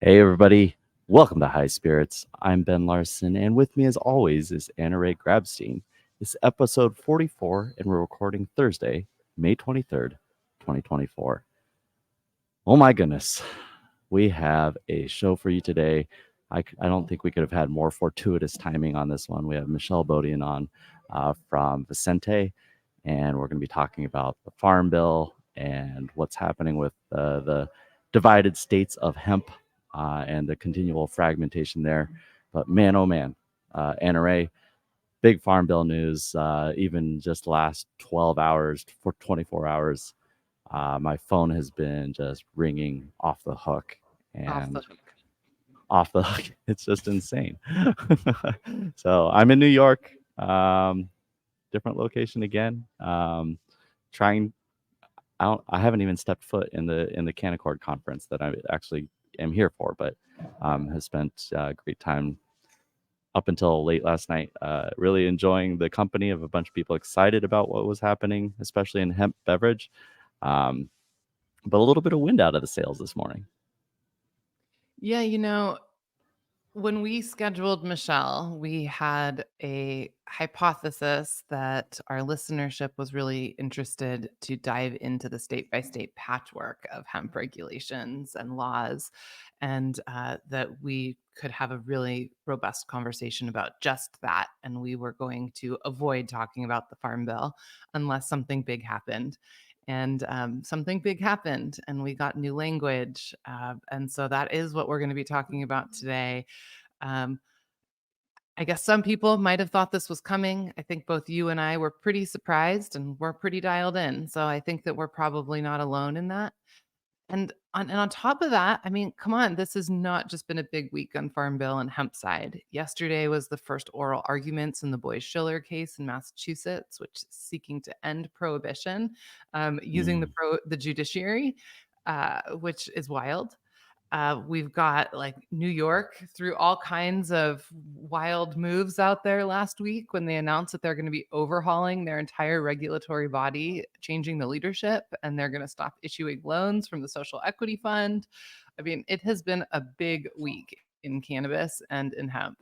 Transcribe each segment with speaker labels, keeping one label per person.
Speaker 1: Hey, everybody. Welcome to High Spirits. I'm Ben Larson, and with me, as always, is AnnaRae Grabstein. It's episode 44, and we're recording Thursday, May 23rd, 2024. Oh, my goodness. We have a show for you today. I don't think we could have had more fortuitous timing on this one. We have Michelle Bodian on from Vicente, and we're going to be talking about the Farm Bill and what's happening with the divided states of hemp and the continual fragmentation there. But man, oh man, AnnaRae, big Farm Bill news, even just last 12 hours, for 24 hours, my phone has been just ringing off the hook. And off the hook. It's just insane. So I'm in New York, different location again. Trying. I haven't even stepped foot in the Canaccord conference that I actually am here for, but has spent a great time up until late last night. Really enjoying the company of a bunch of people excited about what was happening, especially in hemp beverage. But a little bit of wind out of the sails this morning.
Speaker 2: Yeah, when we scheduled Michelle, we had a hypothesis that our listenership was really interested to dive into the state-by-state patchwork of hemp regulations and laws, and that we could have a really robust conversation about just that. And we were going to avoid talking about the Farm Bill unless something big happened. And something big happened, and we got new language. And so that is what we're going to be talking about today. I guess some people might have thought this was coming. I think both you and I were pretty surprised, and we're pretty dialed in. So I think that we're probably not alone in that. And on top of that, I mean, come on, this has not just been a big week on Farm Bill and hemp side. Yesterday was the first oral arguments in the Boies-Schiller case in Massachusetts, which is seeking to end prohibition using the judiciary, which is wild. We've got like New York through all kinds of wild moves out there last week when they announced that they're going to be overhauling their entire regulatory body, changing the leadership, and they're going to stop issuing loans from the Social Equity Fund. I mean, it has been a big week in cannabis and in hemp.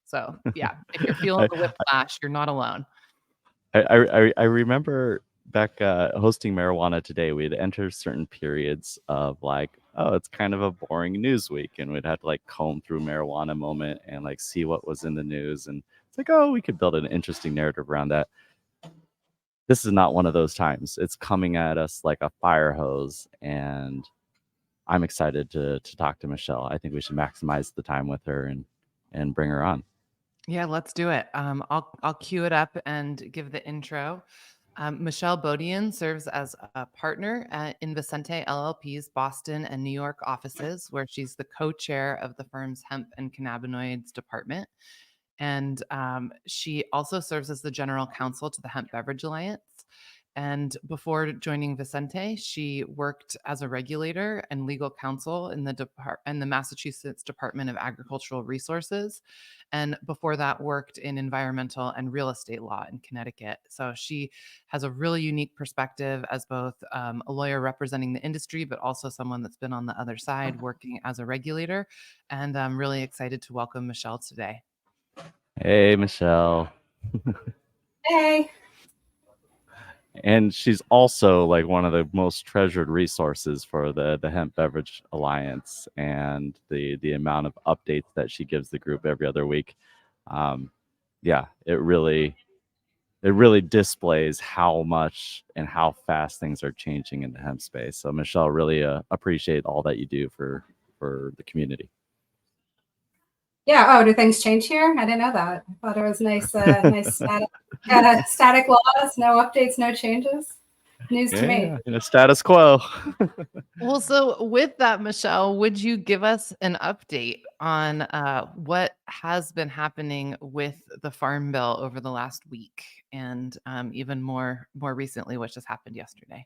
Speaker 2: So yeah, if you're feeling the whiplash, you're not alone.
Speaker 1: I remember back hosting Marijuana Today, we'd enter certain periods of like, oh, it's kind of a boring news week, and we'd have to like comb through Marijuana Moment and like see what was in the news, and it's like, oh, we could build an interesting narrative around that. This is not one of those times. It's coming at us like a fire hose, and I'm excited to talk to Michelle. I think we should maximize the time with her and bring her on.
Speaker 2: Yeah, let's do it. I'll cue it up and give the intro. Michelle Bodian serves as a partner in Vicente LLP's Boston and New York offices, where she's the co-chair of the firm's hemp and cannabinoids department. And she also serves as the general counsel to the Hemp Beverage Alliance. And before joining Vicente, she worked as a regulator and legal counsel in the Massachusetts Department of Agricultural Resources. And before that, worked in environmental and real estate law in Connecticut. So she has a really unique perspective as both a lawyer representing the industry, but also someone that's been on the other side working as a regulator. And I'm really excited to welcome Michelle today.
Speaker 1: Hey, Michelle.
Speaker 3: Hey.
Speaker 1: And she's also like one of the most treasured resources for the Hemp Beverage Alliance, and the amount of updates that she gives the group every other week. Yeah, it really displays how much and how fast things are changing in the hemp space. So Michelle, really appreciate all that you do for the community.
Speaker 3: Yeah. Oh, do things change here? I didn't know that. I thought it was nice, nice static laws, no updates, no changes. News to me.
Speaker 1: Status quo.
Speaker 2: Well, so with that, Michelle, would you give us an update on what has been happening with the Farm Bill over the last week, and even more recently, what just happened yesterday?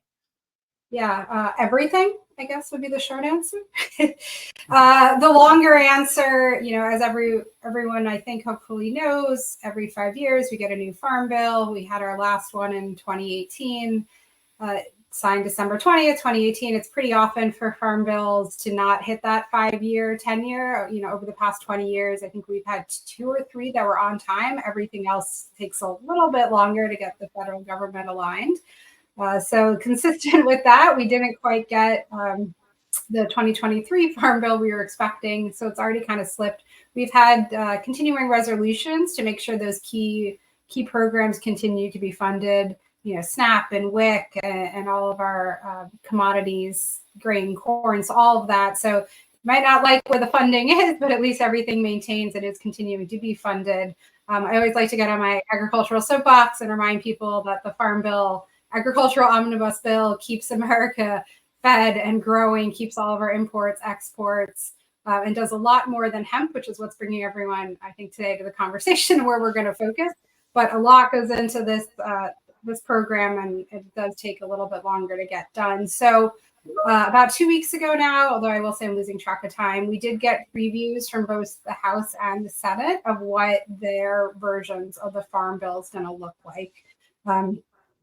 Speaker 3: Yeah, everything, I guess, would be the short answer. The longer answer, as everyone I think hopefully knows, every 5 years we get a new Farm Bill. We had our last one in 2018. signed December 20th, 2018. It's pretty often for farm bills to not hit that 5-year, 10-year. Over the past 20 years, I think we've had 2 or 3 that were on time. Everything else takes a little bit longer to get the federal government aligned. So consistent with that, we didn't quite get the 2023 farm bill we were expecting. So it's already kind of slipped. We've had continuing resolutions to make sure those key programs continue to be funded. SNAP and WIC and all of our commodities, grain, corn, so all of that. So you might not like where the funding is, but at least everything maintains and is continuing to be funded. I always like to get on my agricultural soapbox and remind people that the Farm Bill, agricultural omnibus bill, keeps America fed and growing, keeps all of our imports, exports, and does a lot more than hemp, which is what's bringing everyone, I think, today to the conversation where we're going to focus. But a lot goes into this program, and it does take a little bit longer to get done. So about 2 weeks ago now, although I will say I'm losing track of time, we did get previews from both the House and the Senate of what their versions of the Farm Bill is going to look like.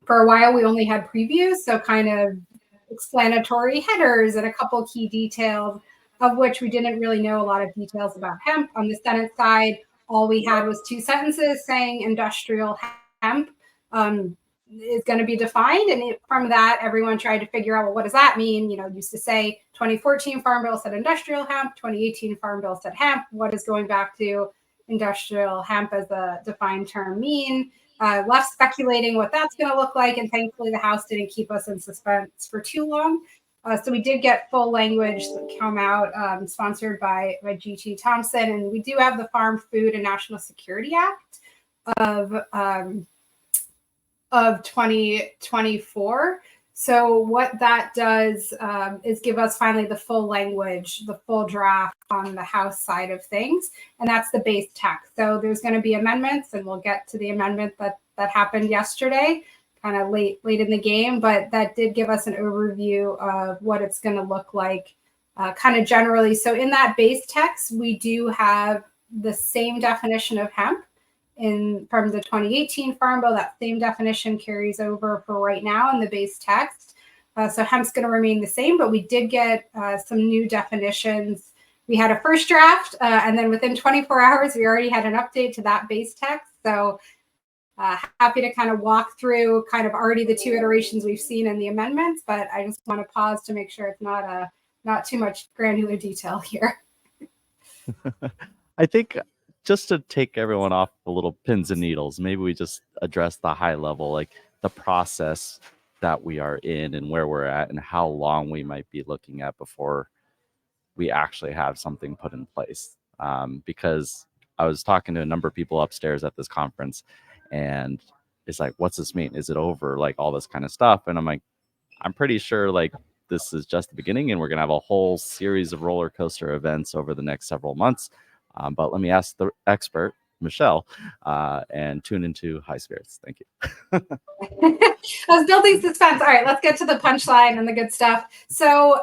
Speaker 3: For a while, we only had previews, so kind of explanatory headers and a couple key details, of which we didn't really know a lot of details about hemp. On the Senate side, all we had was 2 sentences saying industrial hemp is going to be defined. And from that, everyone tried to figure out, well, what does that mean? Used to say 2014 Farm Bill said industrial hemp, 2018 Farm Bill said hemp. What does going back to industrial hemp as a defined term mean? Left speculating what that's going to look like. And thankfully, the House didn't keep us in suspense for too long. So we did get full language that come out, sponsored by G.T. Thompson. And we do have the Farm, Food, and National Security Act of 2024. So what that does is give us finally the full language, the full draft on the House side of things. And that's the base text. So there's going to be amendments, and we'll get to the amendment that happened yesterday, kind of late in the game, but that did give us an overview of what it's going to look like kind of generally. So in that base text, we do have the same definition of hemp from the 2018 Farm Bill. That same definition carries over for right now in the base text. So hemp's going to remain the same, but we did get some new definitions. We had a first draft, and then within 24 hours, we already had an update to that base text. So happy to kind of walk through kind of already the 2 iterations we've seen in the amendments, but I just want to pause to make sure it's not too much granular detail here.
Speaker 1: I think just to take everyone off the little pins and needles, maybe we just address the high level, like the process that we are in and where we're at and how long we might be looking at before we actually have something put in place. Because I was talking to a number of people upstairs at this conference, and it's like, what's this mean? Is it over? Like all this kind of stuff. And I'm like, I'm pretty sure like this is just the beginning, and we're going to have a whole series of roller coaster events over the next several months. But let me ask the expert, Michelle, and tune into High Spirits. Thank you.
Speaker 3: I was building suspense. All right, let's get to the punchline and the good stuff. So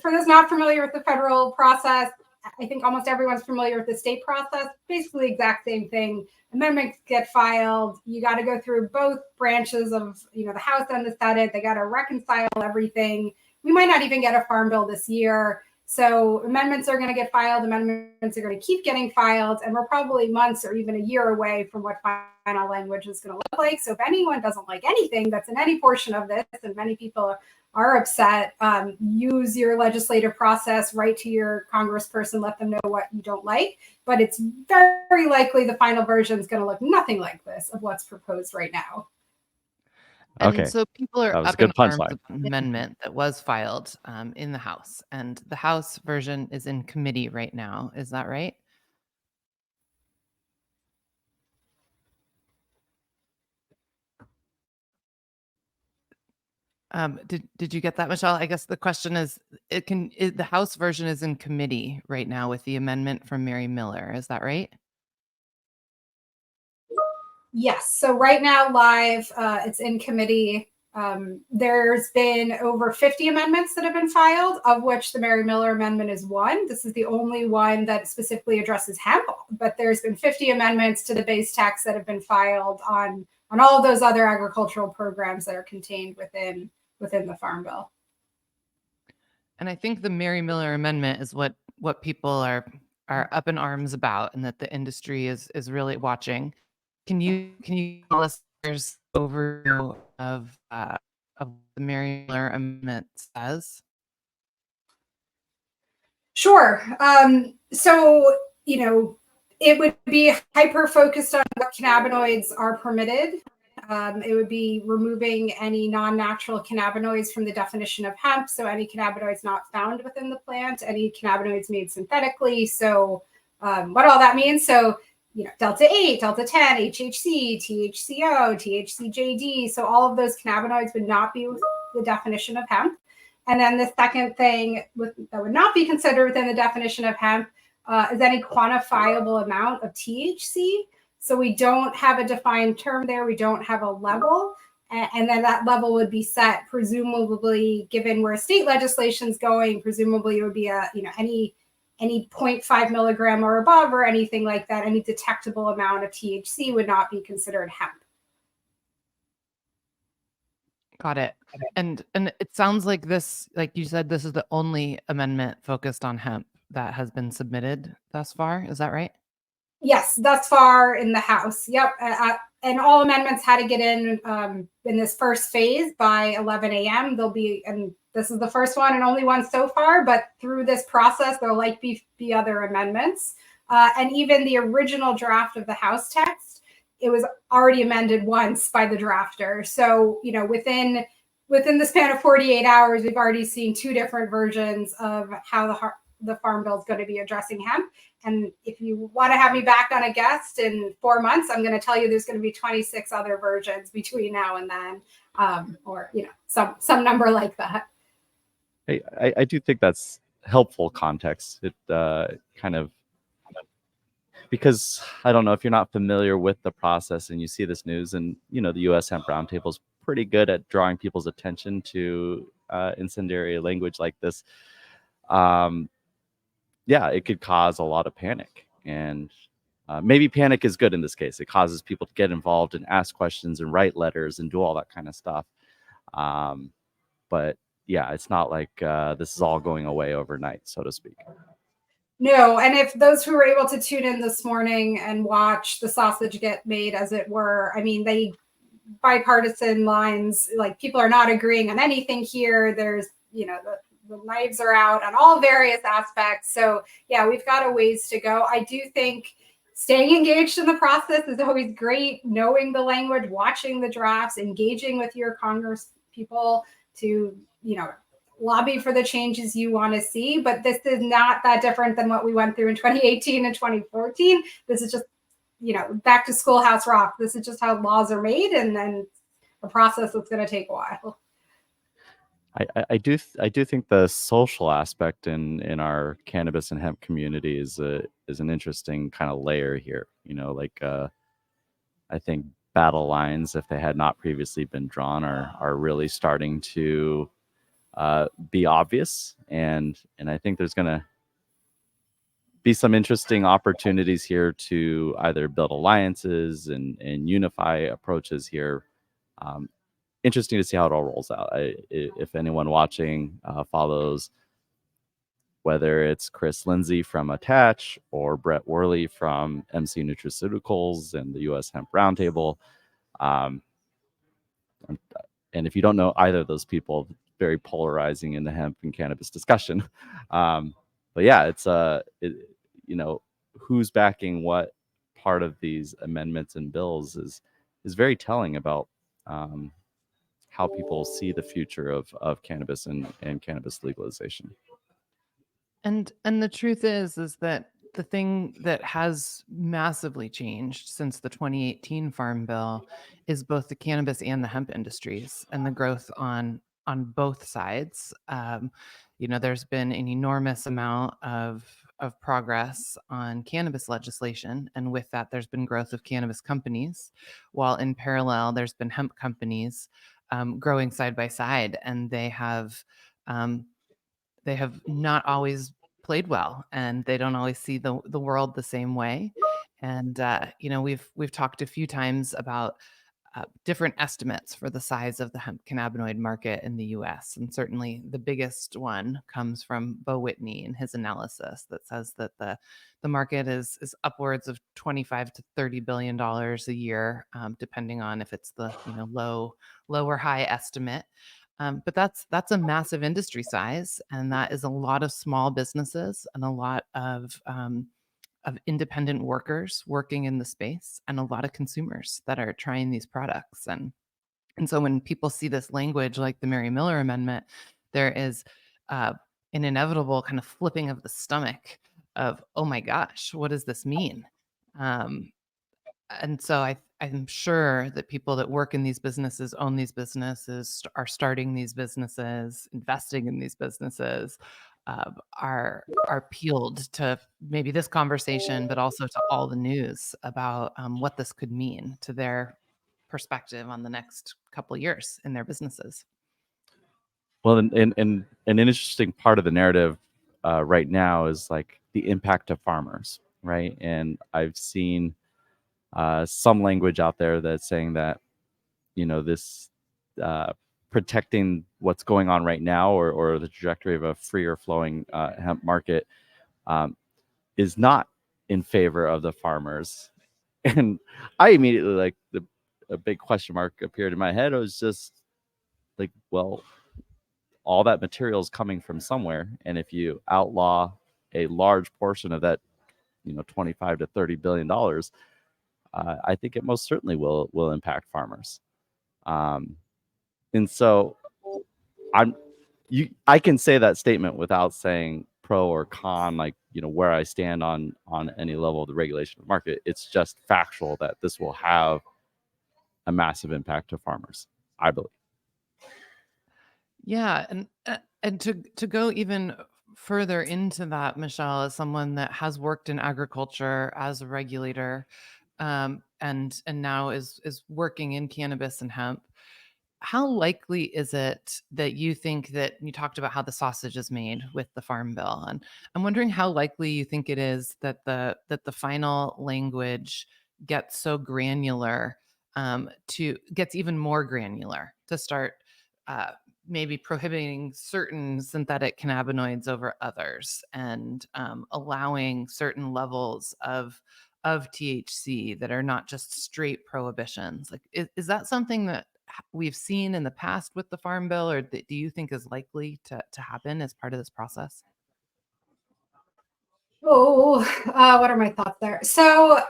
Speaker 3: for those not familiar with the federal process, I think almost everyone's familiar with the state process. Basically the exact same thing. Amendments get filed. You got to go through both branches of the House and the Senate. They got to reconcile everything. We might not even get a farm bill this year. So amendments are going to get filed. Amendments are going to keep getting filed. And we're probably months or even a year away from what final language is going to look like. So if anyone doesn't like anything that's in any portion of this, and many people are upset, use your legislative process, write to your congressperson, let them know what you don't like. But it's very likely the final version is going to look nothing like this of what's proposed right now.
Speaker 1: Okay.
Speaker 2: And so people are
Speaker 1: That was a
Speaker 2: up in
Speaker 1: good
Speaker 2: arms
Speaker 1: punchline.
Speaker 2: of an amendment that was filed in the House, and the House version is in committee right now. Is that right? Did you get that, Michelle? I guess the question is, the House version is in committee right now with the amendment from Mary Miller. Is that right?
Speaker 3: Yes. So right now, live, it's in committee. There's been over 50 amendments that have been filed, of which the Mary Miller amendment is one. This is the only one that specifically addresses hemp, but there's been 50 amendments to the base text that have been filed on all of those other agricultural programs that are contained within within the Farm Bill.
Speaker 2: And I think the Mary Miller Amendment is what people are up in arms about, and that the industry is really watching. Can you tell us there's overview of the Mary Miller Amendment says?
Speaker 3: Sure. So, it would be hyper focused on what cannabinoids are permitted. It would be removing any non-natural cannabinoids from the definition of hemp. So any cannabinoids not found within the plant, any cannabinoids made synthetically. So what all that means. So, Delta 8, Delta 10, HHC, THCO, THCJD. So all of those cannabinoids would not be within the definition of hemp. And then the second thing that would not be considered within the definition of hemp is any quantifiable amount of THC. So we don't have a defined term there. We don't have a level. And then that level would be set, presumably, given where state legislation is going, presumably it would be any 0.5 milligram or above or anything like that, any detectable amount of THC would not be considered hemp.
Speaker 2: Got it. And it sounds like this, like you said, this is the only amendment focused on hemp that has been submitted thus far. Is that right?
Speaker 3: Yes, thus far in the House. Yep. And all amendments had to get in this first phase by 11 a.m. There'll be, and this is the first one and only one so far, but through this process, there'll likely be other amendments. And even the original draft of the House text, it was already amended once by the drafter. So, within the span of 48 hours, we've already seen two different versions of how the Farm Bill is going to be addressing hemp. And if you want to have me back on a guest in 4 months, I'm going to tell you there's going to be 26 other versions between now and then, or some number like that.
Speaker 1: Hey, I do think that's helpful context. It kind of, because I don't know if you're not familiar with the process and you see this news, and the U.S. Hemp Roundtable is pretty good at drawing people's attention to incendiary language like this. Yeah, it could cause a lot of panic, and maybe panic is good in this case. It causes people to get involved and ask questions and write letters and do all that kind of stuff. But yeah, it's not like this is all going away overnight, so to speak.
Speaker 3: No, and if those who were able to tune in this morning and watch the sausage get made, as it were, I mean, they bipartisan lines, like people are not agreeing on anything here. There's, the knives are out on all various aspects. So yeah, we've got a ways to go. I do think staying engaged in the process is always great. Knowing the language, watching the drafts, engaging with your Congress people to, lobby for the changes you want to see. But this is not that different than what we went through in 2018 and 2014. This is just, back to schoolhouse rock. This is just how laws are made, and then a process that's going to take a while.
Speaker 1: I do think the social aspect in our cannabis and hemp community is an interesting kind of layer here. I think battle lines, if they had not previously been drawn, are really starting to be obvious, and I think there's going to be some interesting opportunities here to either build alliances and unify approaches here. Interesting to see how it all rolls out. If anyone watching follows, whether it's Chris Lindsay from Attach or Brett Worley from MC Nutraceuticals and the U.S. Hemp Roundtable, and if you don't know either of those people, very polarizing in the hemp and cannabis discussion. But yeah, it's who's backing what part of these amendments and bills is very telling about how people see the future of cannabis and cannabis legalization.
Speaker 2: And the truth is that the thing that has massively changed since the 2018 Farm Bill is both the cannabis and the hemp industries, and the growth on both sides. There's been an enormous amount of progress on cannabis legislation, and with that, there's been growth of cannabis companies, while in parallel, there's been hemp companies growing side by side, and they have not always played well, and they don't always see the world the same way. And we've talked a few times about different estimates for the size of the hemp cannabinoid market in the US. And certainly the biggest one comes from Bo Whitney in his analysis that says that the market is upwards of $25 to $30 billion a year, depending on if it's the low or high estimate. But that's a massive industry size, and that is a lot of small businesses and a lot of independent workers working in the space, and a lot of consumers that are trying these products. And so when people see this language like the Mary Miller Amendment, there is an inevitable kind of flipping of the stomach of, oh my gosh, what does this mean? And so I'm sure that people that work in these businesses, own these businesses, are starting these businesses, investing in these businesses, are peeled to maybe this conversation, but also to all the news about what this could mean to their perspective on the next couple of years in their businesses.
Speaker 1: Well, and an interesting part of the narrative right now is like the impact of farmers, right? And I've seen some language out there that's saying that, this protecting what's going on right now, or the trajectory of a freer flowing hemp market is not in favor of the farmers. And I immediately, like, a big question mark appeared in my head. I was just like, well, all that material is coming from somewhere. And if you outlaw a large portion of that, 25 to $30 billion, I think it most certainly will impact farmers. And so I can say that statement without saying pro or con, like, where I stand on any level of the regulation of the market. It's just factual that this will have a massive impact to farmers, I believe.
Speaker 2: Yeah, and to go even further into that, Michelle, as someone that has worked in agriculture as a regulator, and now is working in cannabis and hemp, how likely is it that you think that you talked about how the sausage is made with the Farm Bill, and I'm wondering how likely you think it is that the final language gets so granular, gets even more granular to start maybe prohibiting certain synthetic cannabinoids over others, and allowing certain levels of THC that are not just straight prohibitions. Like, is that something that we've seen in the past with the Farm Bill, or do you think is likely to happen as part of this process?
Speaker 3: Oh, what are my thoughts there? So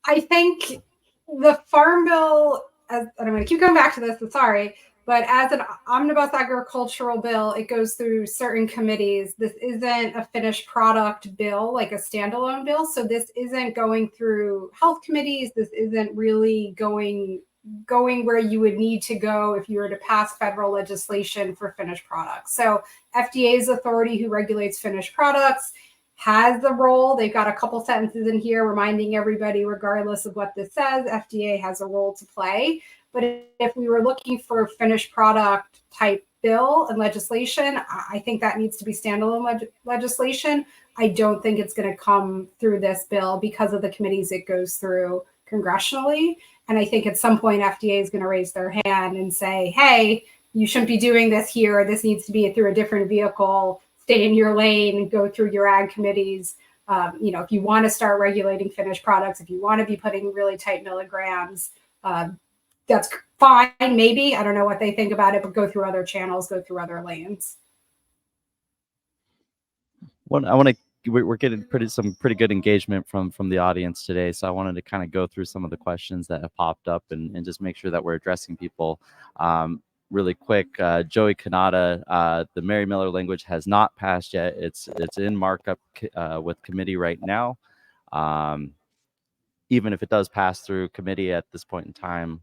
Speaker 3: I think the Farm Bill, and I'm going to keep going back to this, I'm sorry, but as an omnibus agricultural bill, it goes through certain committees. This isn't a finished product bill, like a standalone bill. So this isn't going through health committees. This isn't really going where you would need to go if you were to pass federal legislation for finished products. So FDA's authority, who regulates finished products, has the role. They've got a couple sentences in here reminding everybody, regardless of what this says, FDA has a role to play. But if we were looking for a finished product type bill and legislation, I think that needs to be standalone legislation. I don't think it's going to come through this bill because of the committees it goes through congressionally. And I think at some point FDA is going to raise their hand and say, hey, you shouldn't be doing this here. This needs to be through a different vehicle. Stay in your lane and go through your ag committees. If you want to start regulating finished products, if you want to be putting really tight milligrams, that's fine. Maybe, I don't know what they think about it, but go through other channels, go through other lanes.
Speaker 1: We're getting some pretty good engagement from the audience today. So I wanted to kind of go through some of the questions that have popped up and just make sure that we're addressing people really quick. Joey Kanata, the Mary Miller language has not passed yet. It's in markup with committee right now. Even if it does pass through committee at this point in time,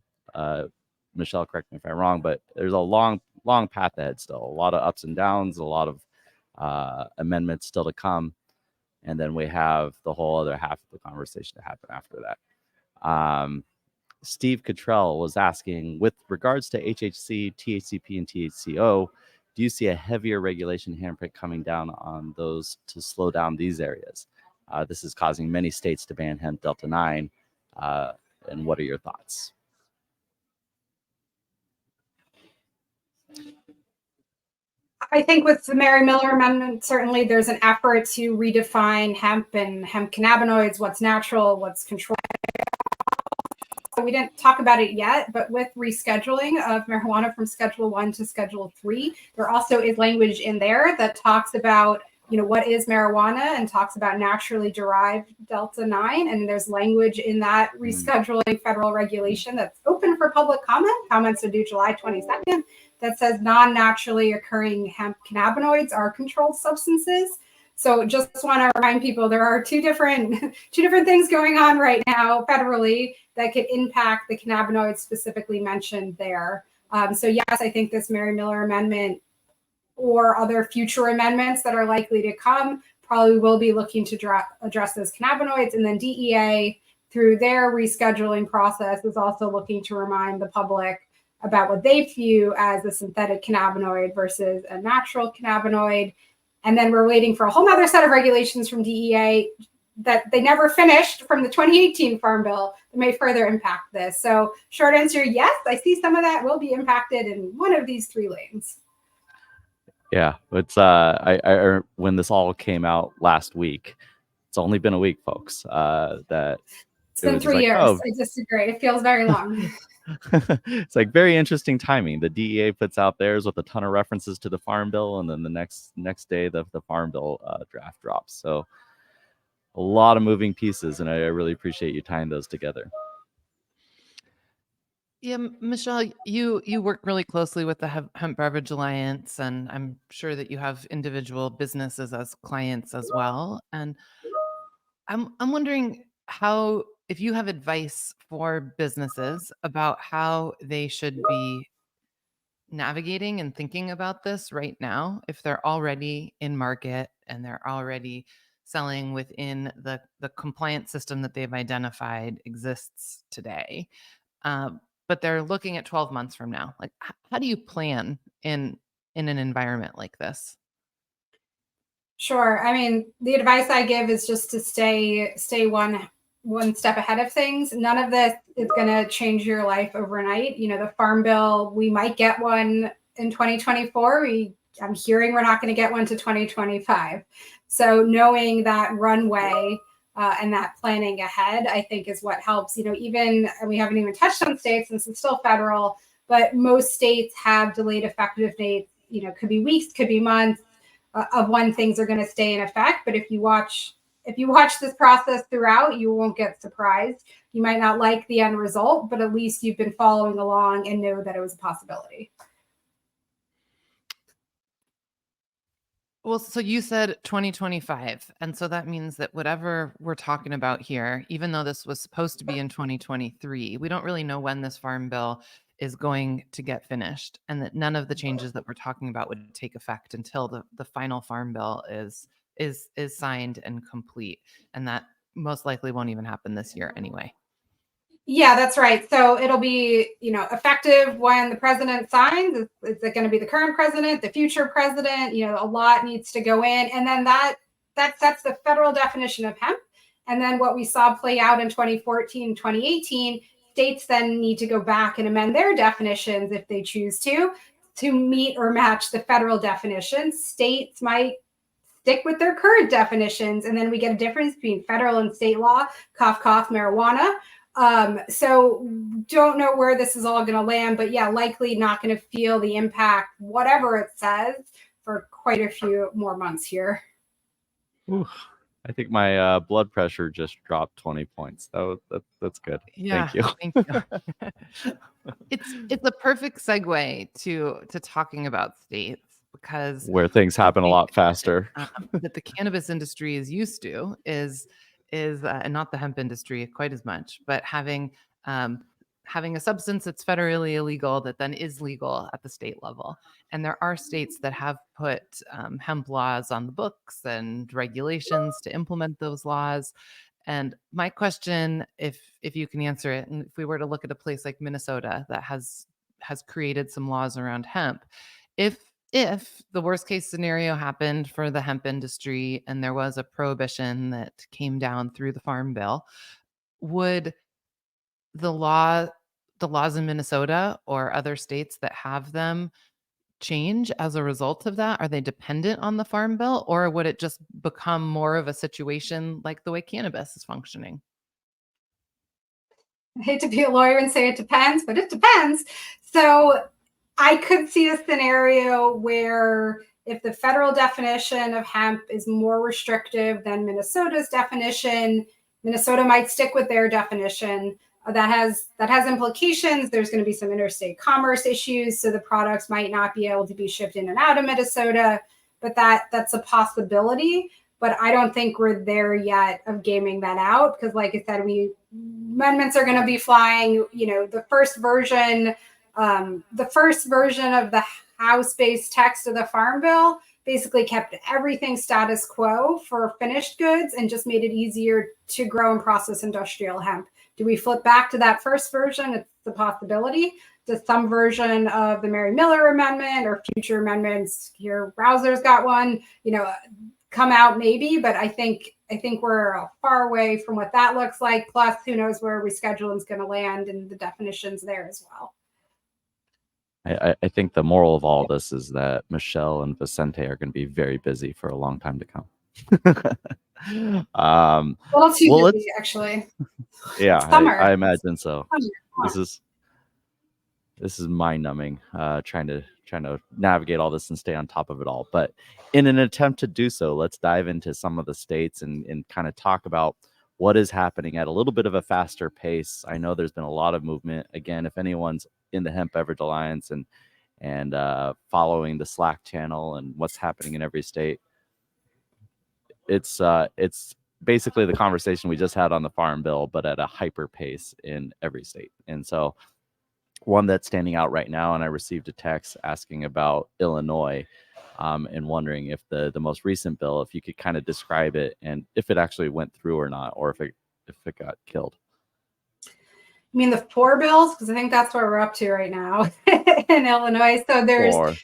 Speaker 1: Michelle, correct me if I'm wrong, but there's a long path ahead still. A lot of ups and downs, a lot of amendments still to come. And then we have the whole other half of the conversation to happen after that. Steve Cottrell was asking, with regards to HHC, THCP, and THCO, do you see a heavier regulation handprint coming down on those to slow down these areas? This is causing many states to ban hemp Delta 9. And what are your thoughts?
Speaker 3: I think with the Mary Miller Amendment, certainly there's an effort to redefine hemp and hemp cannabinoids, what's natural, what's controlled. We didn't talk about it yet, but with rescheduling of marijuana from Schedule 1 to Schedule 3, there also is language in there that talks about, what is marijuana and talks about naturally derived Delta 9. And there's language in that rescheduling federal regulation that's open for public comment. Comments are due July 22nd. That says non-naturally occurring hemp cannabinoids are controlled substances. So just want to remind people there are two different things going on right now federally that could impact the cannabinoids specifically mentioned there. So yes, I think this Mary Miller Amendment or other future amendments that are likely to come probably will be looking to address those cannabinoids. And then DEA, through their rescheduling process, is also looking to remind the public about what they view as a synthetic cannabinoid versus a natural cannabinoid. And then we're waiting for a whole other set of regulations from DEA that they never finished from the 2018 Farm Bill that may further impact this. So short answer, yes, I see some of that will be impacted in one of these three lanes.
Speaker 1: Yeah, it's I when this all came out last week, it's only been a week, folks. That
Speaker 3: it's been 3 years. I disagree. It feels very long.
Speaker 1: It's like very interesting timing. The DEA puts out theirs with a ton of references to the Farm Bill, and then the next day the Farm Bill draft drops. So a lot of moving pieces, and I really appreciate you tying those together.
Speaker 2: Yeah, Michelle, you work really closely with the Hemp Beverage Alliance, and I'm sure that you have individual businesses as clients as well. And I'm wondering if you have advice for businesses about how they should be navigating and thinking about this right now, if they're already in market and they're already selling within the compliance system that they've identified exists today. But they're looking at 12 months from now. Like, how do you plan in an environment like this?
Speaker 3: Sure. I mean, the advice I give is just to stay one step ahead of things. None of this is going to change your life overnight. The Farm Bill, we might get one in 2024. I'm hearing we're not going to get one to 2025. So knowing that runway and that planning ahead, I think, is what helps. Even we haven't even touched on states since it's still federal, but most states have delayed effective dates. Could be weeks, could be months of when things are going to stay in effect. But if you watch this process throughout, you won't get surprised. You might not like the end result, but at least you've been following along and know that it was a possibility.
Speaker 2: Well, so you said 2025. And so that means that whatever we're talking about here, even though this was supposed to be in 2023, we don't really know when this Farm Bill is going to get finished, and that none of the changes that we're talking about would take effect until the final Farm Bill is signed and complete. And that most likely won't even happen this year anyway.
Speaker 3: Yeah, that's right. So it'll be, effective when the president signs. Is it going to be the current president, the future president? A lot needs to go in. And then that sets the federal definition of hemp. And then what we saw play out in 2014, 2018, states then need to go back and amend their definitions if they choose to meet or match the federal definitions. States might stick with their current definitions. And then we get a difference between federal and state law, cough, cough, marijuana. So don't know where this is all going to land, but yeah, likely not going to feel the impact, whatever it says, for quite a few more months here.
Speaker 1: Ooh, I think my blood pressure just dropped 20 points. That's good.
Speaker 2: Yeah,
Speaker 1: Thank you.
Speaker 2: Thank you. It's a perfect segue to talking about states, because
Speaker 1: where things happen a lot faster.
Speaker 2: That the cannabis industry is used to is and not the hemp industry quite as much, but having a substance that's federally illegal that then is legal at the state level. And there are states that have put hemp laws on the books and regulations to implement those laws. And my question, if you can answer it, and if we were to look at a place like Minnesota that has created some laws around hemp, if the worst case scenario happened for the hemp industry and there was a prohibition that came down through the Farm Bill, would the laws in Minnesota or other states that have them change as a result of that? Are they dependent on the Farm Bill, or would it just become more of a situation like the way cannabis is functioning?
Speaker 3: I hate to be a lawyer and say it depends, but it depends. So I could see a scenario where if the federal definition of hemp is more restrictive than Minnesota's definition, Minnesota might stick with their definition. That has implications. There's going to be some interstate commerce issues, so the products might not be able to be shipped in and out of Minnesota. But that's a possibility. But I don't think we're there yet of gaming that out, because, like I said, amendments are going to be flying. The first version of the House-based text of the Farm Bill basically kept everything status quo for finished goods and just made it easier to grow and process industrial hemp. Do we flip back to that first version? It's a possibility. Does some version of the Mary Miller Amendment or future amendments, here Browser's got one, come out? Maybe, but I think we're far away from what that looks like. Plus, who knows where rescheduling is going to land and the definitions there as well.
Speaker 1: I think the moral of all this is that Michelle and Vicente are going to be very busy for a long time to come.
Speaker 3: A little too busy, actually.
Speaker 1: Yeah, I imagine so.
Speaker 3: Summer.
Speaker 1: This is mind-numbing, trying to navigate all this and stay on top of it all. But in an attempt to do so, let's dive into some of the states and kind of talk about what is happening at a little bit of a faster pace. I know there's been a lot of movement. Again, if anyone's in the Hemp Beverage Alliance and following the Slack channel and what's happening in every state, it's basically the conversation we just had on the Farm Bill, but at a hyper pace in every state. And so one that's standing out right now, and I received a text asking about Illinois, and wondering if the most recent bill, if you could kind of describe it and if it actually went through or not, or if it got killed.
Speaker 3: I mean, the 4 bills, because I think that's where we're up to right now in Illinois. So there's
Speaker 1: 4.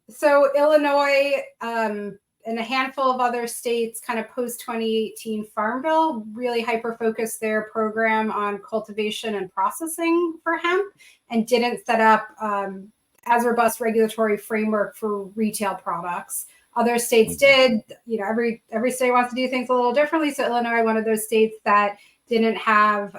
Speaker 3: So Illinois and a handful of other states, kind of post 2018 Farm Bill, really hyper-focused their program on cultivation and processing for hemp, and didn't set up as robust regulatory framework for retail products. Other states did. Every state wants to do things a little differently. So Illinois, one of those states that didn't have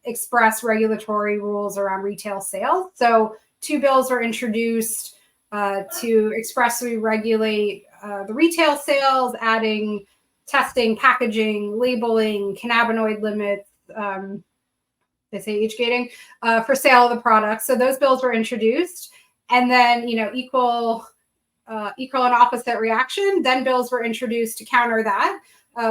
Speaker 3: express regulatory rules around retail sales. So 2 bills were introduced to expressly regulate the retail sales, adding testing, packaging, labeling, cannabinoid limits, they say age gating, for sale of the product. So those bills were introduced. And then, equal and opposite reaction, then bills were introduced to counter that,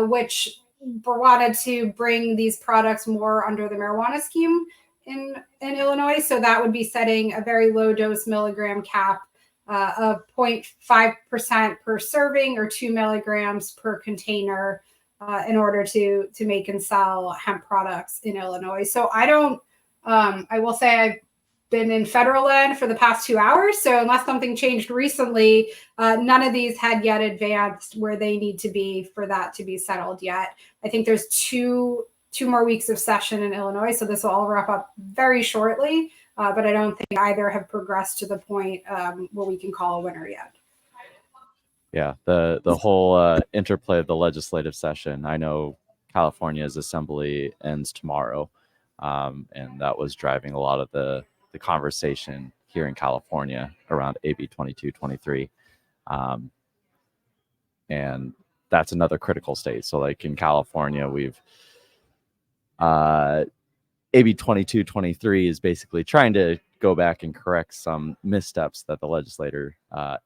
Speaker 3: which wanted to bring these products more under the marijuana scheme in Illinois. So that would be setting a very low dose milligram cap of 0.5% per serving or 2 milligrams per container in order to make and sell hemp products in Illinois. So I will say I've been in federal land for the past 2 hours. So unless something changed recently, none of these had yet advanced where they need to be for that to be settled yet. I think there's two more weeks of session in Illinois. So this will all wrap up very shortly. But I don't think either have progressed to the point where we can call a winner yet.
Speaker 1: Yeah, the whole interplay of the legislative session. I know California's assembly ends tomorrow, and that was driving a lot of the conversation here in California around AB 2223. And that's another critical state. So like in California, we've AB 2223 is basically trying to go back and correct some missteps that the legislator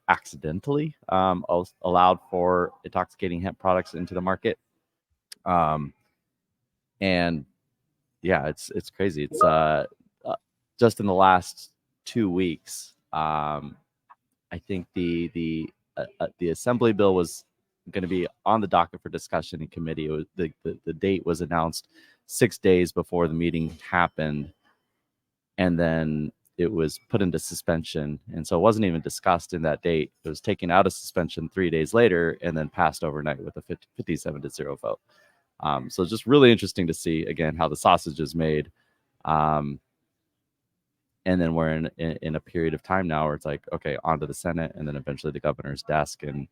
Speaker 1: accidentally allowed for intoxicating hemp products into the market. And yeah, it's crazy. It's just in the last 2 weeks, I think the assembly bill was going to be on the docket for discussion in committee. It was, the date was announced 6 days before the meeting happened, and then it was put into suspension, and so it wasn't even discussed in that date. It was taken out of suspension 3 days later and then passed overnight with a 57-0 vote. So it's just really interesting to see again how the sausage is made. And then we're in a period of time now where it's like, okay, on to the Senate and then eventually the governor's desk. And,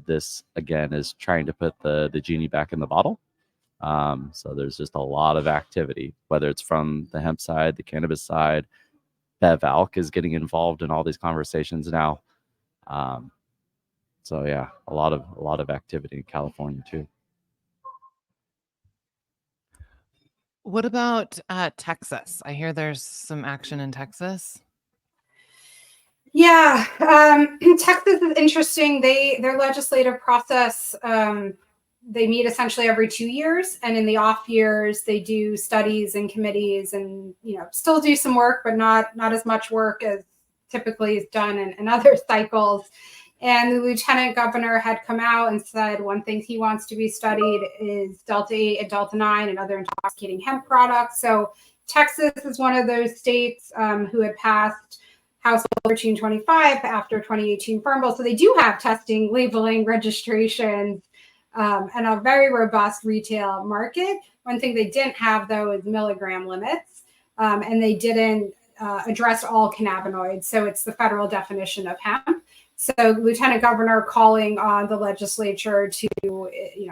Speaker 1: this again is trying to put the genie back in the bottle. So there's just a lot of activity, whether it's from the hemp side, the cannabis side. BevAlc is getting involved in all these conversations now. So yeah, a lot of activity in California too.
Speaker 2: What about Texas? I hear there's some action in Texas.
Speaker 3: Yeah, Texas is interesting. Their legislative process, they meet essentially every 2 years, and in the off years they do studies and committees, and still do some work, but not as much work as typically is done in other cycles. And the lieutenant governor had come out and said one thing he wants to be studied is Delta 8 and Delta 9 and other intoxicating hemp products. So Texas is one of those states who had passed House Bill 1325 after 2018 Farm Bill. So they do have testing, labeling, registrations, and a very robust retail market. One thing they didn't have, though, is milligram limits, and they didn't address all cannabinoids. So it's the federal definition of hemp. So Lieutenant Governor calling on the legislature to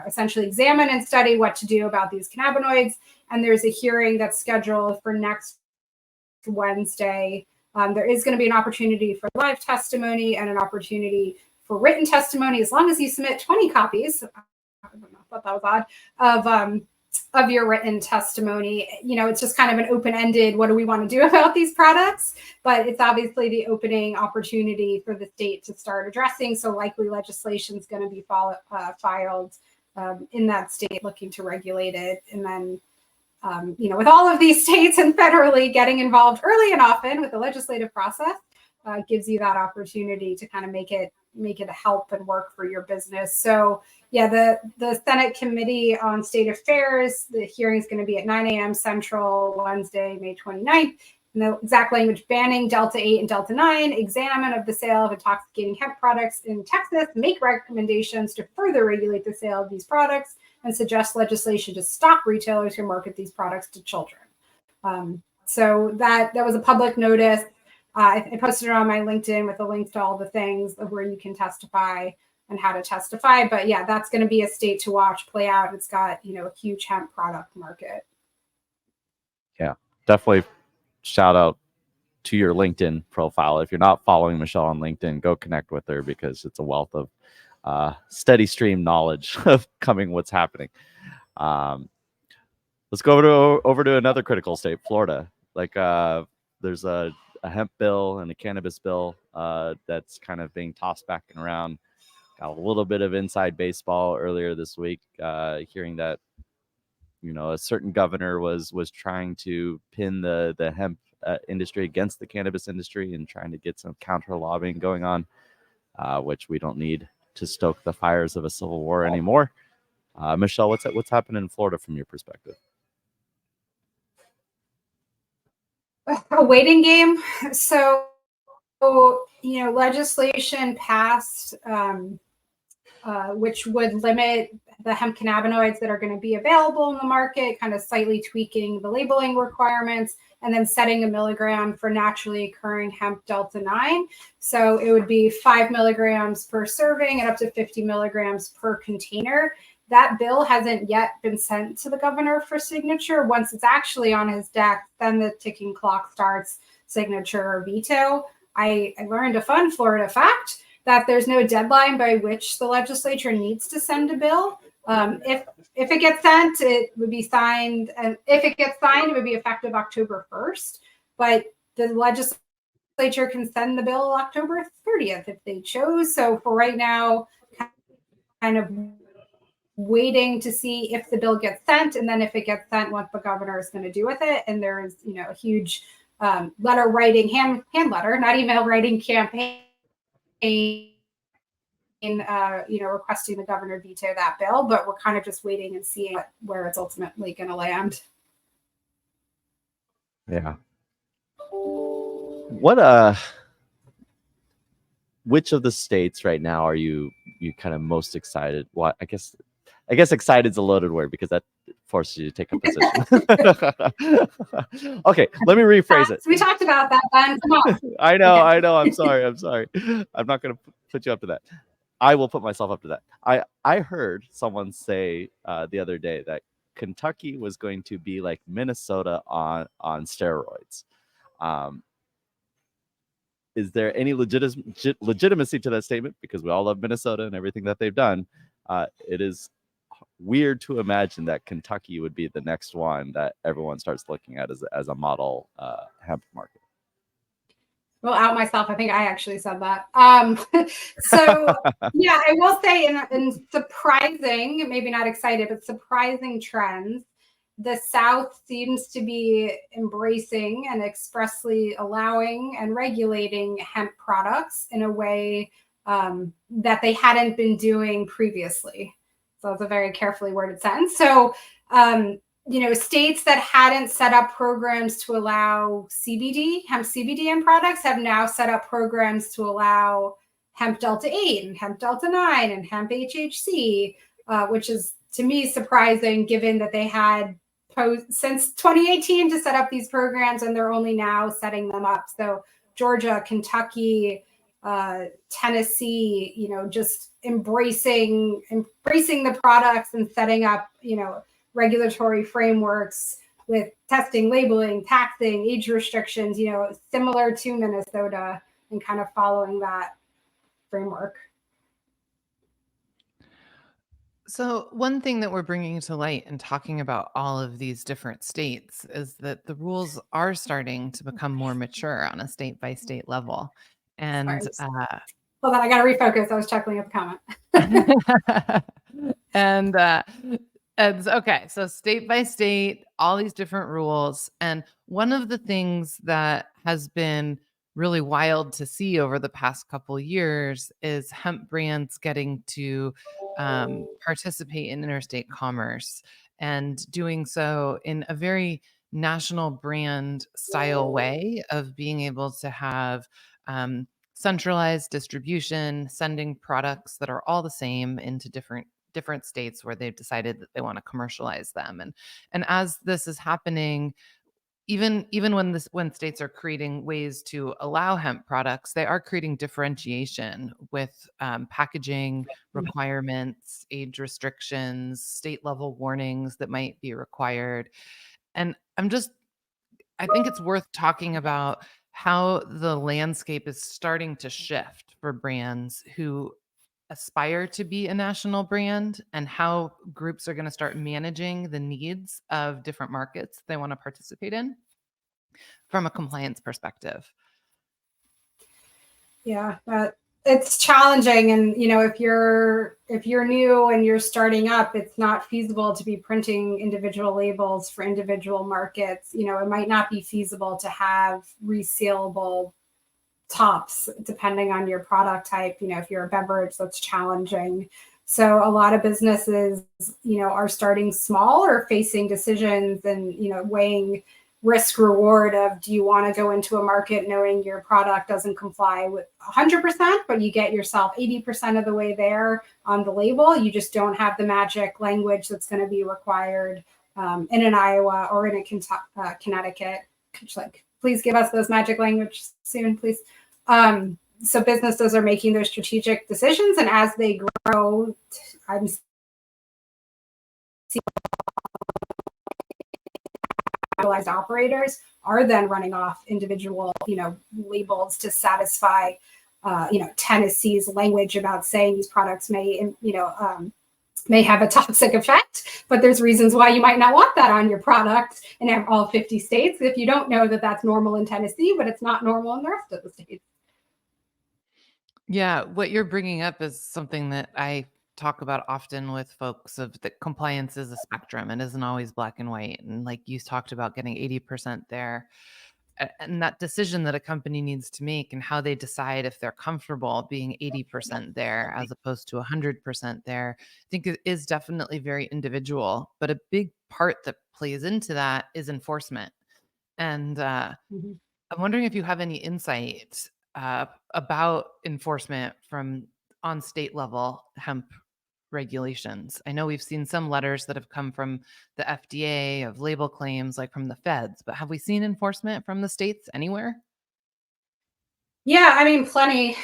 Speaker 3: essentially examine and study what to do about these cannabinoids. And there's a hearing that's scheduled for next Wednesday. There is going to be an opportunity for live testimony and an opportunity for written testimony, as long as you submit 20 copies. I thought that was odd, of your written testimony. It's just kind of an open-ended, what do we want to do about these products? But it's obviously the opening opportunity for the state to start addressing. So likely legislation is going to be filed in that state looking to regulate it. And then, with all of these states and federally getting involved early and often with the legislative process, gives you that opportunity to kind of make it help and work for your business. So yeah, the Senate Committee on State Affairs, the hearing is going to be at 9 a.m. Central, Wednesday, May 29th. And the exact language: banning Delta 8 and Delta 9, examine of the sale of intoxicating hemp products in Texas, make recommendations to further regulate the sale of these products, and suggest legislation to stop retailers who market these products to children. So that was a public notice. I posted it on my LinkedIn with the links to all the things of where you can testify and how to testify. But yeah, that's going to be a state to watch play out. It's got, a huge hemp product market.
Speaker 1: Yeah, definitely shout out to your LinkedIn profile. If you're not following Michelle on LinkedIn, go connect with her, because it's a wealth of steady stream knowledge of what's happening. Let's go over to another critical state, Florida. There's a hemp bill and a cannabis bill that's kind of being tossed back and around. Got a little bit of inside baseball earlier this week, hearing that a certain governor was trying to pin the hemp industry against the cannabis industry and trying to get some counter lobbying going on, which we don't need to stoke the fires of a civil war anymore. Michelle, what's happening in Florida from your perspective?
Speaker 3: A waiting game. So, legislation passed, which would limit the hemp cannabinoids that are going to be available in the market, kind of slightly tweaking the labeling requirements, and then setting a milligram for naturally occurring hemp Delta 9. So it would be 5 milligrams per serving and up to 50 milligrams per container. That bill hasn't yet been sent to the governor for signature. Once it's actually on his desk, then the ticking clock starts: signature or veto. I learned a fun Florida fact that there's no deadline by which the legislature needs to send a bill. If it gets sent, it would be signed, and if it gets signed, it would be effective October 1st. But the legislature can send the bill October 30th if they chose. So for right now, kind of waiting to see if the bill gets sent, and then if it gets sent, what the governor is going to do with it. And there is, a huge letter writing, hand letter, not email writing campaign, requesting the governor veto that bill. But we're kind of just waiting and seeing where it's ultimately going to land.
Speaker 1: Yeah. Which of the states right now are you kind of most excited? What I guess excited is a loaded word, because that forces you to take a position. Okay, let me rephrase it.
Speaker 3: We talked about that, Ben. Come on.
Speaker 1: I know.
Speaker 3: Okay.
Speaker 1: I'm sorry. I'm not going to put you up to that. I will put myself up to that. I heard someone say the other day that Kentucky was going to be like Minnesota on steroids. Is there any legitimacy to that statement? Because we all love Minnesota and everything that they've done. It is weird to imagine that Kentucky would be the next one that everyone starts looking at as a model hemp market.
Speaker 3: Well, out myself. I think I actually said that. So yeah, I will say in surprising, maybe not excited, but surprising trends, the South seems to be embracing and expressly allowing and regulating hemp products in a way that they hadn't been doing previously. So it's a very carefully worded sentence. So, states that hadn't set up programs to allow hemp CBD in products have now set up programs to allow hemp Delta 8 and hemp Delta 9 and hemp HHC, which is to me surprising given that they had since 2018 to set up these programs and they're only now setting them up. So Georgia, Kentucky, Tennessee, just embracing the products and setting up, regulatory frameworks with testing, labeling, taxing, age restrictions, similar to Minnesota, and kind of following that framework.
Speaker 2: So one thing that we're bringing to light and talking about all of these different states is that the rules are starting to become more mature on a state by state level. And
Speaker 3: hold on, I got to refocus. I was chuckling at the comment.
Speaker 2: And okay, so state by state, all these different rules. And one of the things that has been really wild to see over the past couple of years is hemp brands getting to participate in interstate commerce and doing so in a very national brand style way of being able to have centralized distribution, sending products that are all the same into different states where they've decided that they want to commercialize them. And as this is happening, even when states are creating ways to allow hemp products, they are creating differentiation with packaging requirements, age restrictions, state level warnings that might be required. And I think it's worth talking about how the landscape is starting to shift for brands who aspire to be a national brand and how groups are going to start managing the needs of different markets they want to participate in from a compliance perspective.
Speaker 3: Yeah, it's challenging. And, if you're new and you're starting up, it's not feasible to be printing individual labels for individual markets. It might not be feasible to have resealable tops depending on your product type. If you're a beverage, that's challenging. So a lot of businesses, are starting small or facing decisions and, weighing risk reward of, do you want to go into a market knowing your product doesn't comply with 100%, but you get yourself 80% of the way there on the label. You just don't have the magic language that's going to be required in an Iowa or in a Connecticut. Please give us those magic language soon, please. So businesses are making those strategic decisions, and as they grow, I'm seeing operators are then running off individual, labels to satisfy, Tennessee's language about saying these products may have a toxic effect, but there's reasons why you might not want that on your product in all 50 states if you don't know that that's normal in Tennessee, but it's not normal in the rest of the states.
Speaker 2: Yeah, what you're bringing up is something that I talk about often with folks of that compliance is a spectrum and isn't always black and white. And like you talked about getting 80% there. And that decision that a company needs to make and how they decide if they're comfortable being 80% there as opposed to 100% there, I think it is definitely very individual. But a big part that plays into that is enforcement. And I'm wondering if you have any insight about enforcement from on state level hemp regulations? I know we've seen some letters that have come from the FDA of label claims, like from the feds, but have we seen enforcement from the states anywhere?
Speaker 3: Yeah, I mean, plenty.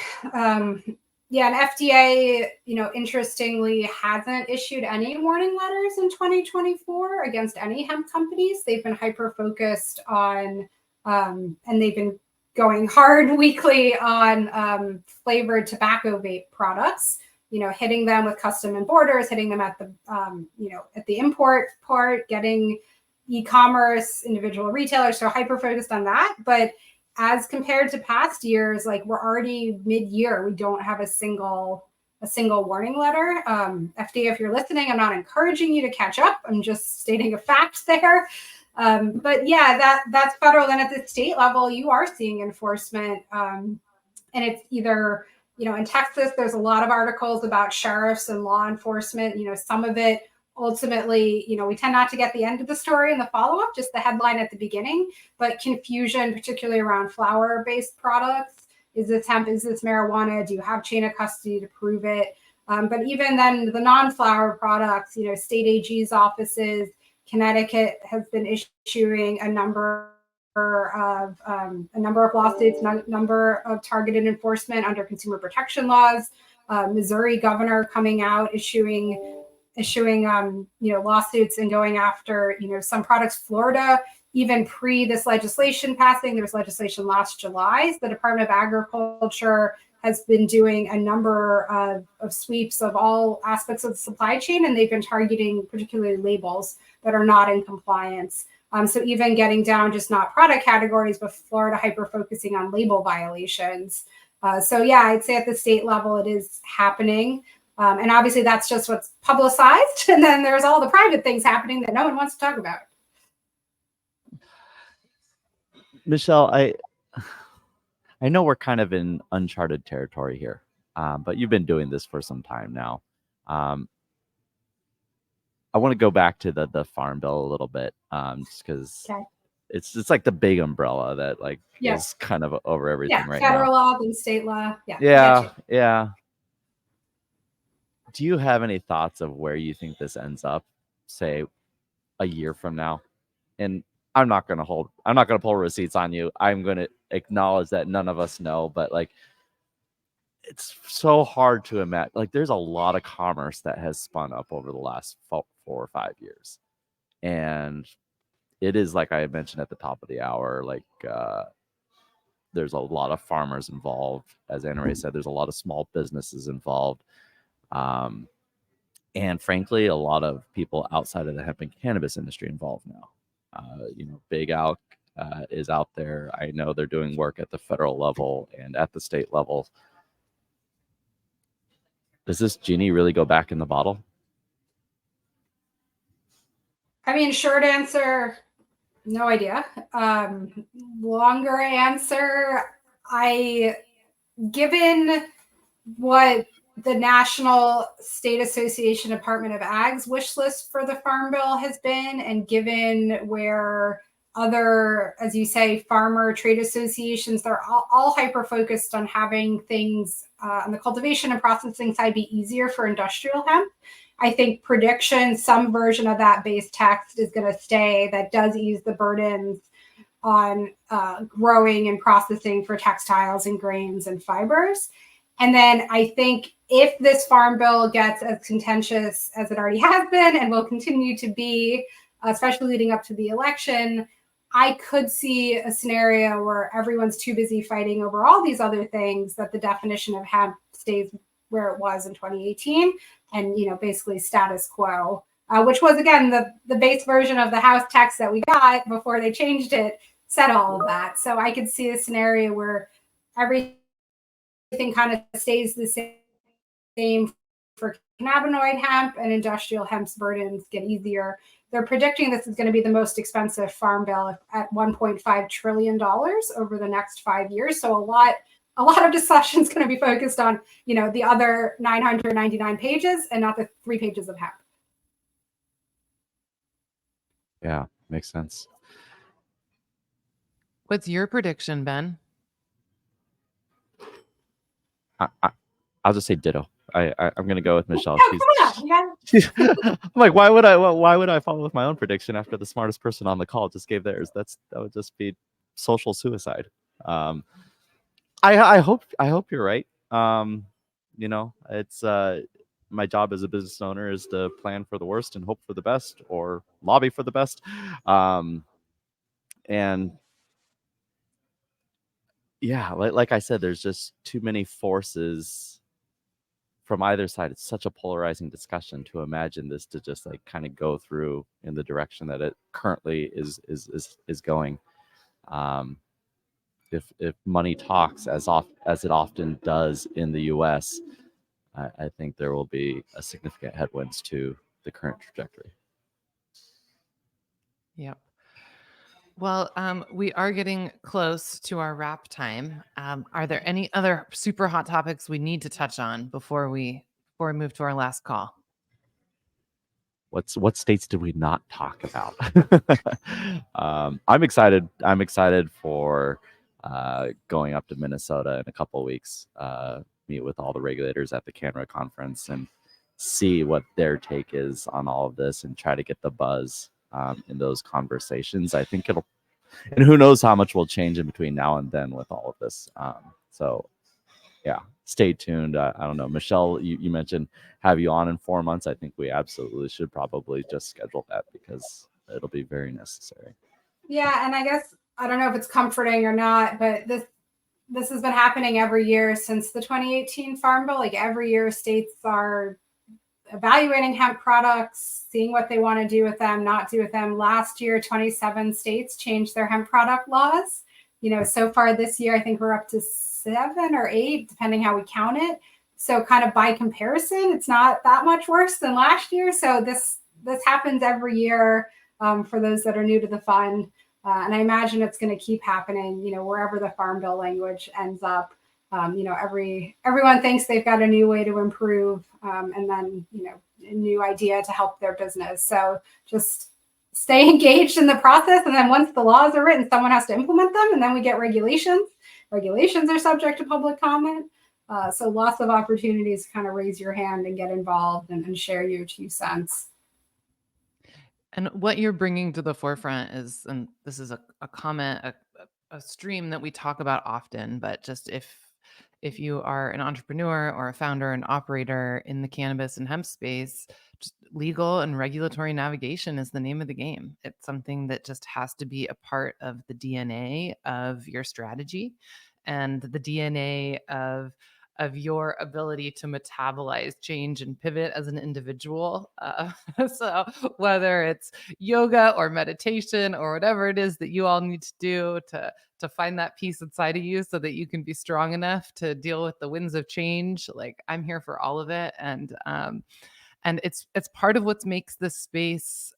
Speaker 3: Yeah, and FDA, interestingly, hasn't issued any warning letters in 2024 against any hemp companies. They've been hyper focused on, and they've been going hard weekly on flavored tobacco vape products. Hitting them with custom and borders, hitting them at the, at the import part, getting e-commerce, individual retailers. So hyper focused on that, but as compared to past years, like we're already mid-year, we don't have a single warning letter. FDA, if you're listening, I'm not encouraging you to catch up. I'm just stating a fact there. But yeah, that's federal. And at the state level, you are seeing enforcement. And it's either, in Texas, there's a lot of articles about sheriffs and law enforcement. Some of it ultimately, we tend not to get the end of the story and the follow-up, just the headline at the beginning, but confusion, particularly around flower-based products. Is this hemp? Is this marijuana? Do you have chain of custody to prove it? But even then, the non-flower products, state AG's offices, Connecticut has been issuing a number of lawsuits, number of targeted enforcement under consumer protection laws. Missouri governor coming out issuing lawsuits and going after some products. Florida, even pre this legislation passing, there was legislation last July. The Department of Agriculture has been doing a number of sweeps of all aspects of the supply chain, and they've been targeting particularly labels that are not in compliance. So even getting down just not product categories, but Florida hyper focusing on label violations. So yeah, I'd say at the state level it is happening. And obviously that's just what's publicized. And then there's all the private things happening that no one wants to talk about.
Speaker 1: Michelle, I know we're kind of in uncharted territory here, but you've been doing this for some time now. I want to go back to the farm bill a little bit, just because it's like the big umbrella that is kind of over everything right now.
Speaker 3: Federal law and state law.
Speaker 1: Yeah. Do you have any thoughts of where you think this ends up, say, a year from now? And I'm not gonna pull receipts on you. I'm gonna acknowledge that none of us know, but it's so hard to imagine. There's a lot of commerce that has spun up over the last 4 or 5 years, and it is, like I mentioned at the top of the hour, there's a lot of farmers involved. As AnnaRae said, there's a lot of small businesses involved. And frankly, a lot of people outside of the hemp and cannabis industry involved now. Big Alc is out there. I know they're doing work at the federal level and at the state level. Does this genie really go back in the bottle?
Speaker 3: I mean, short answer, no idea. Longer answer, given what the National State Association Department of Ag's wish list for the Farm Bill has been, and given where other, as you say, farmer trade associations, they're all hyper focused on having things on the cultivation and processing side be easier for industrial hemp. I think prediction, some version of that base text is going to stay that does ease the burdens on growing and processing for textiles and grains and fibers. And then I think if this farm bill gets as contentious as it already has been and will continue to be, especially leading up to the election, I could see a scenario where everyone's too busy fighting over all these other things that the definition of hemp stays where it was in 2018 and, basically status quo, which was, again, the base version of the House text that we got before they changed it, said all of that. So I could see a scenario where everything kind of stays the same for cannabinoid hemp, and industrial hemp's burdens get easier. They're predicting this is going to be the most expensive farm bill at $1.5 trillion over the next 5 years. So a lot of discussion is going to be focused on, the other 999 pages and not the 3 pages of hemp.
Speaker 1: Yeah, makes sense.
Speaker 2: What's your prediction, Ben?
Speaker 1: I'll just say ditto. I'm going to go with Michelle.
Speaker 3: Okay.
Speaker 1: I'm like, why would I follow with my own prediction after the smartest person on the call just gave theirs? That would just be social suicide. I hope you're right. It's my job as a business owner is to plan for the worst and hope for the best, or lobby for the best. And yeah, like I said, there's just too many forces from either side. It's such a polarizing discussion to imagine this to just like kind of go through in the direction that it currently is going. If money talks as it often does in the U.S., I think there will be a significant headwinds to the current trajectory.
Speaker 2: Yep. Well, we are getting close to our wrap time. Are there any other super hot topics we need to touch on before we move to our last call?
Speaker 1: What states did we not talk about? I'm excited. I'm excited for going up to Minnesota in a couple of weeks. Meet with all the regulators at the CANRA conference and see what their take is on all of this, and try to get the buzz in those conversations. I think it'll, and who knows how much will change in between now and then with all of this. So yeah, stay tuned. I don't know, Michelle, you mentioned have you on in 4 months. I think we absolutely should probably just schedule that, because it'll be very necessary.
Speaker 3: Yeah, and I guess I don't know if it's comforting or not, but this has been happening every year since the 2018 Farm Bill. Like every year, states are evaluating hemp products, seeing what they want to do with them, not do with them. Last year, 27 states changed their hemp product laws. So far this year, I think we're up to 7 or 8, depending how we count it. So kind of by comparison, it's not that much worse than last year. So this happens every year for those that are new to the fund. And I imagine it's going to keep happening, wherever the Farm Bill language ends up. Everyone thinks they've got a new way to improve, and then, a new idea to help their business. So just stay engaged in the process. And then once the laws are written, someone has to implement them. And then we get regulations. Regulations are subject to public comment. So lots of opportunities to kind of raise your hand and get involved and share your 2 cents.
Speaker 2: And what you're bringing to the forefront is, and this is a comment, a stream that we talk about often, but just if you are an entrepreneur or a founder and operator in the cannabis and hemp space, just legal and regulatory navigation is the name of the game. It's something that just has to be a part of the DNA of your strategy and the DNA of your ability to metabolize change and pivot as an individual. So whether it's yoga or meditation or whatever it is that you all need to do to find that peace inside of you so that you can be strong enough to deal with the winds of change, like I'm here for all of it. And it's part of what makes this space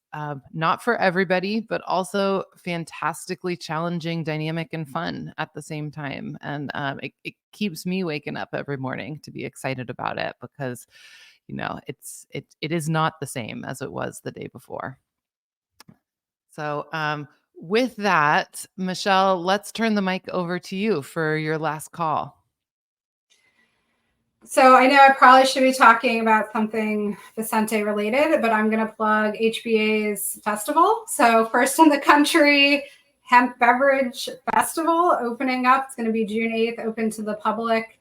Speaker 2: not for everybody, but also fantastically challenging, dynamic, and fun at the same time. And it keeps me waking up every morning to be excited about it, because it is not the same as it was the day before. So with that, Michelle, let's turn the mic over to you for your last call.
Speaker 3: So I know I probably should be talking about something Vicente related, but I'm going to plug HBA's festival. So first in the country, Hemp Beverage Festival opening up. It's going to be June 8th, open to the public.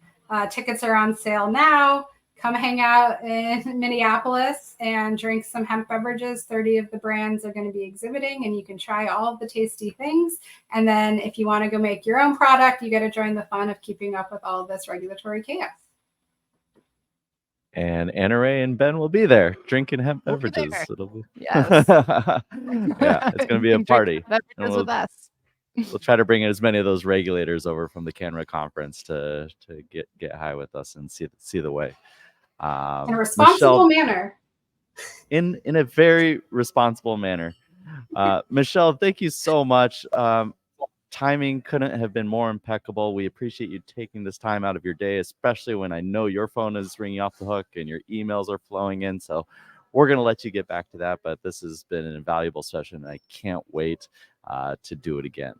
Speaker 3: Tickets are on sale now. Come hang out in Minneapolis and drink some hemp beverages. 30 of the brands are going to be exhibiting, and you can try all of the tasty things. And then if you want to go make your own product, you got to join the fun of keeping up with all of this regulatory chaos.
Speaker 1: And AnnaRae and Ben will be there drinking hemp beverages.
Speaker 2: It'll
Speaker 1: be
Speaker 2: yes.
Speaker 1: Yeah, it's going to be a party.
Speaker 2: Beverages with us.
Speaker 1: We'll try to bring in as many of those regulators over from the CANRA conference to get high with us and see the way.
Speaker 3: In a responsible manner.
Speaker 1: In a very responsible manner. Michelle, thank you so much. Timing couldn't have been more impeccable. We appreciate you taking this time out of your day, especially when I know your phone is ringing off the hook and your emails are flowing in. So we're going to let you get back to that. But this has been an invaluable session. I can't wait to do it again.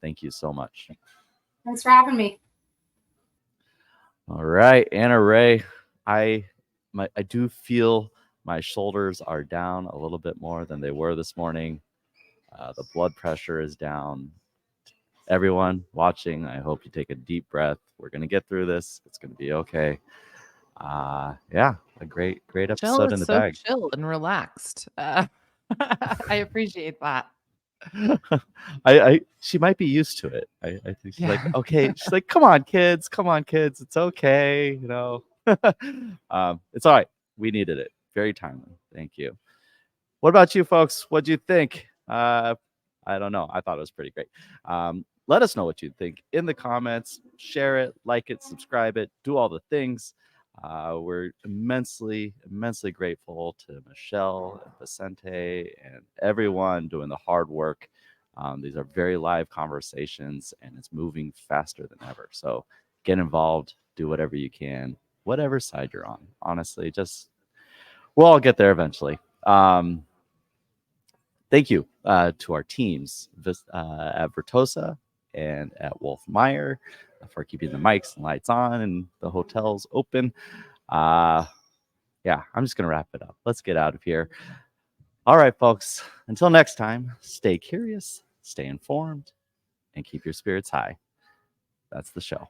Speaker 1: Thank you so much.
Speaker 3: Thanks for having me.
Speaker 1: All right, AnnaRae, I do feel My shoulders are down a little bit more than they were this morning. The blood pressure is down. Everyone watching, I hope you take a deep breath. We're going to get through this. It's going to be okay. Yeah, a great
Speaker 2: Michelle
Speaker 1: episode in
Speaker 2: is
Speaker 1: the
Speaker 2: so
Speaker 1: bag.
Speaker 2: chill and relaxed. I appreciate that.
Speaker 1: She might be used to it. I think she's like,
Speaker 2: Yeah.
Speaker 1: okay. She's like, come on, kids. It's okay. You know, it's all right. We needed it. Very timely. Thank you. What about you folks? What'd you think? I don't know. I thought it was pretty great. Let us know what you think in the comments. Share it, like it, subscribe it, do all the things. We're immensely grateful to Michelle and Vicente and everyone doing the hard work. These are very live conversations and it's moving faster than ever. So get involved, do whatever you can, whatever side you're on. Honestly, just we'll all get there eventually. Thank you to our teams at Vertosa and at Wolf Meyer for keeping the mics and lights on and the hotels open. Yeah, I'm just going to wrap it up. Let's get out of here. All right, folks. Until next time, stay curious, stay informed, and keep your spirits high. That's the show.